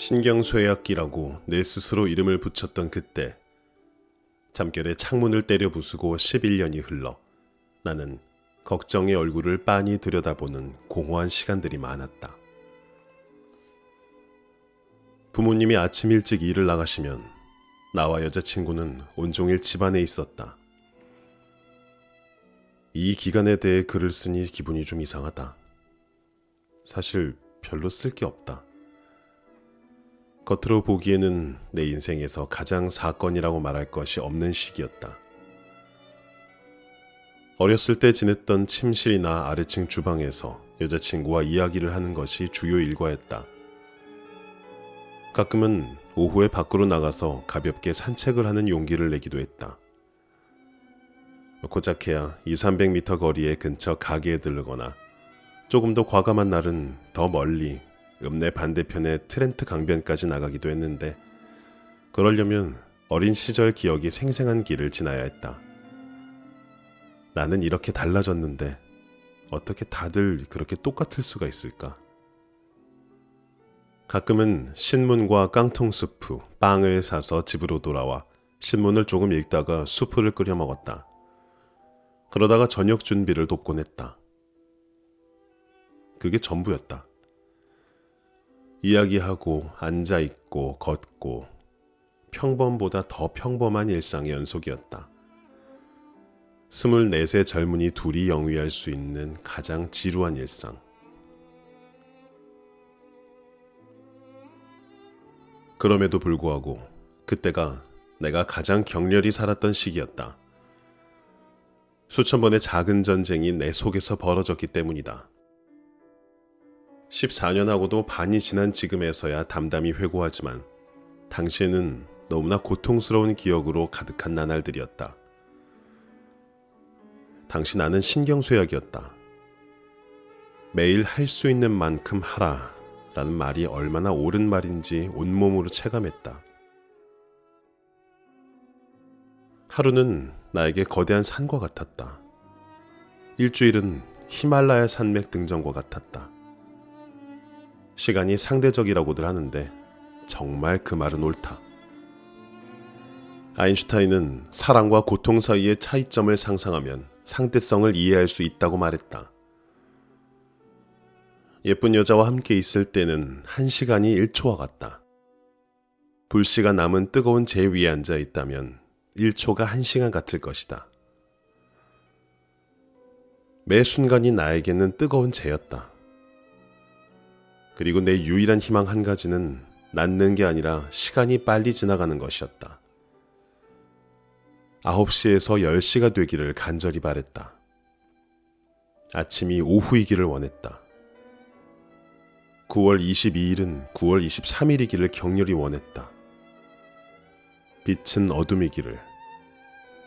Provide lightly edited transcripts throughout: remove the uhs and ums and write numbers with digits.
신경쇠약기라고 내 스스로 이름을 붙였던 그때, 잠결에 창문을 때려 부수고 11년이 흘러 나는 걱정의 얼굴을 빤히 들여다보는 공허한 시간들이 많았다. 부모님이 아침 일찍 일을 나가시면 나와 여자친구는 온종일 집안에 있었다. 이 기간에 대해 글을 쓰니 기분이 좀 이상하다. 사실 별로 쓸 게 없다. 겉으로 보기에는 내 인생에서 가장 사건이라고 말할 것이 없는 시기였다. 어렸을 때 지냈던 침실이나 아래층 주방에서 여자친구와 이야기를 하는 것이 주요 일과였다. 가끔은 오후에 밖으로 나가서 가볍게 산책을 하는 용기를 내기도 했다. 고작해야 200~300m 거리의 근처 가게에 들르거나 조금 더 과감한 날은 더 멀리 읍내 반대편의 트렌트 강변까지 나가기도 했는데, 그러려면 어린 시절 기억이 생생한 길을 지나야 했다. 나는 이렇게 달라졌는데 어떻게 다들 그렇게 똑같을 수가 있을까? 가끔은 신문과 깡통 수프, 빵을 사서 집으로 돌아와 신문을 조금 읽다가 수프를 끓여 먹었다. 그러다가 저녁 준비를 돕곤 했다. 그게 전부였다. 이야기하고 앉아있고 걷고 평범보다 더 평범한 일상의 연속이었다. 24세 젊은이 둘이 영위할 수 있는 가장 지루한 일상. 그럼에도 불구하고 그때가 내가 가장 격렬히 살았던 시기였다. 수천 번의 작은 전쟁이 내 속에서 벌어졌기 때문이다. 14년하고도 반이 지난 지금에서야 담담히 회고하지만 당시에는 너무나 고통스러운 기억으로 가득한 나날들이었다. 당시 나는 신경쇠약이었다. 매일 할 수 있는 만큼 하라 라는 말이 얼마나 옳은 말인지 온몸으로 체감했다. 하루는 나에게 거대한 산과 같았다. 일주일은 히말라야 산맥 등정과 같았다. 시간이 상대적이라고들 하는데 정말 그 말은 옳다. 아인슈타인은 사랑과 고통 사이의 차이점을 상상하면 상대성을 이해할 수 있다고 말했다. 예쁜 여자와 함께 있을 때는 1시간이 1초와 같다. 불씨가 남은 뜨거운 재 위에 앉아 있다면 1초가 1시간 같을 것이다. 매 순간이 나에게는 뜨거운 재였다. 그리고 내 유일한 희망 한 가지는 낫는 게 아니라 시간이 빨리 지나가는 것이었다. 9시에서 10시가 되기를 간절히 바랬다. 아침이 오후이기를 원했다. 9월 22일은 9월 23일이기를 격렬히 원했다. 빛은 어둠이기를,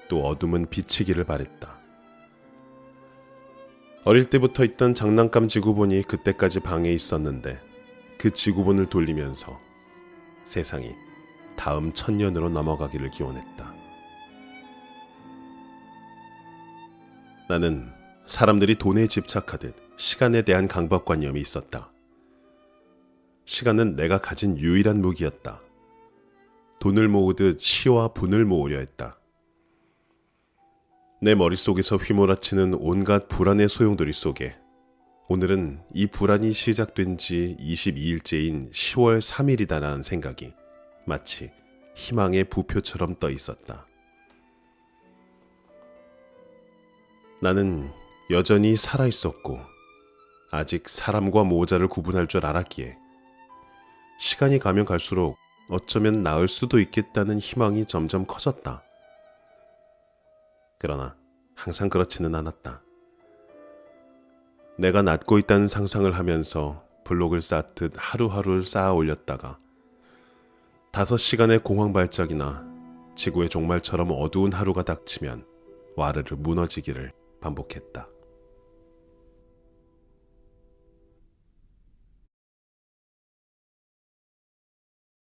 또 어둠은 빛이기를 바랬다. 어릴 때부터 있던 장난감 지구본이 그때까지 방에 있었는데 그 지구본을 돌리면서 세상이 다음 1000년으로 넘어가기를 기원했다. 나는 사람들이 돈에 집착하듯 시간에 대한 강박관념이 있었다. 시간은 내가 가진 유일한 무기였다. 돈을 모으듯 시와 분을 모으려 했다. 내 머릿속에서 휘몰아치는 온갖 불안의 소용돌이 속에 오늘은 이 불안이 시작된 지 22일째인 10월 3일이다라는 생각이 마치 희망의 부표처럼 떠 있었다. 나는 여전히 살아있었고 아직 사람과 모자를 구분할 줄 알았기에 시간이 가면 갈수록 어쩌면 나을 수도 있겠다는 희망이 점점 커졌다. 그러나 항상 그렇지는 않았다. 내가 낫고 있다는 상상을 하면서 블록을 쌓듯 하루하루를 쌓아 올렸다가 5시간의 공황 발작이나 지구의 종말처럼 어두운 하루가 닥치면 와르르 무너지기를 반복했다.